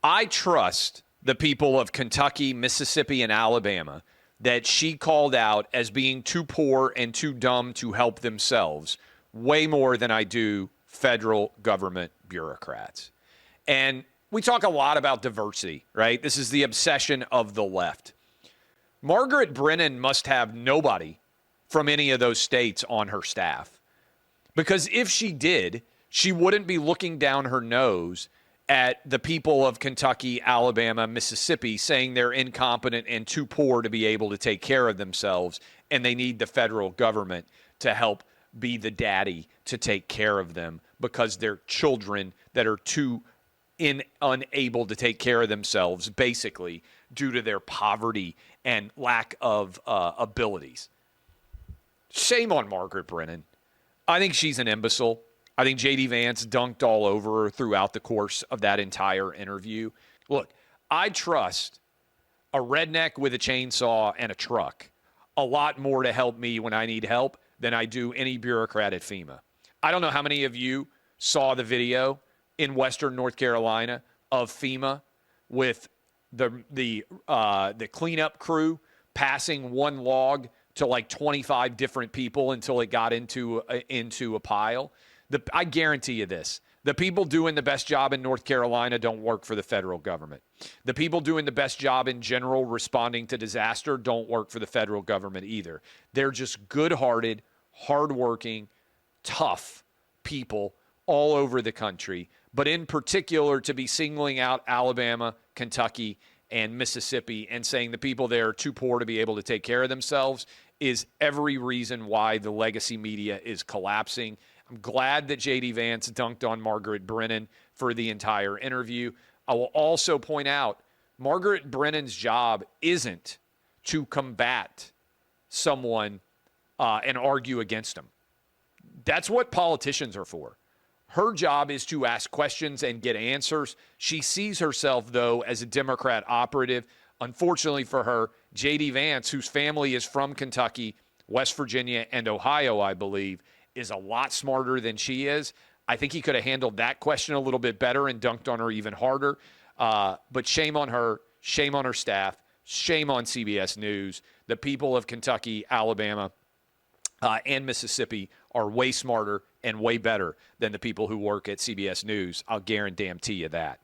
I trust the people of Kentucky, Mississippi, and Alabama that she called out as being too poor and too dumb to help themselves way more than I do federal government bureaucrats. And we talk a lot about diversity, right? This is the obsession of the left. Margaret Brennan must have nobody from any of those states on her staff. Because if she did, she wouldn't be looking down her nose at the people of Kentucky, Alabama, Mississippi, saying they're incompetent and too poor to be able to take care of themselves, and they need the federal government to help be the daddy to take care of them because they're children that are too unable to take care of themselves, basically, due to their poverty and lack of abilities. Shame on Margaret Brennan. I think she's an imbecile. I think J.D. Vance dunked all over her throughout the course of that entire interview. Look, I trust a redneck with a chainsaw and a truck a lot more to help me when I need help than I do any bureaucrat at FEMA. I don't know how many of you saw the video in Western North Carolina of FEMA with the cleanup crew passing one log to like 25 different people until it got into a pile. I guarantee you this. The people doing the best job in North Carolina don't work for the federal government. The people doing the best job in general responding to disaster don't work for the federal government either. They're just good-hearted, hardworking, tough people all over the country. But in particular, to be singling out Alabama, Kentucky, and Mississippi and saying the people there are too poor to be able to take care of themselves is every reason why the legacy media is collapsing. I'm glad that J.D. Vance dunked on Margaret Brennan for the entire interview. I will also point out Margaret Brennan's job isn't to combat someone and argue against them. That's what politicians are for. Her job is to ask questions and get answers. She sees herself, though, as a Democrat operative. Unfortunately for her, J.D. Vance, whose family is from Kentucky, West Virginia, and Ohio, I believe, is a lot smarter than she is. I think he could have handled that question a little bit better and dunked on her even harder. But shame on her, shame on her staff, shame on CBS News. The people of Kentucky, Alabama, and Mississippi are way smarter and way better than the people who work at CBS News. I'll guarantee you that.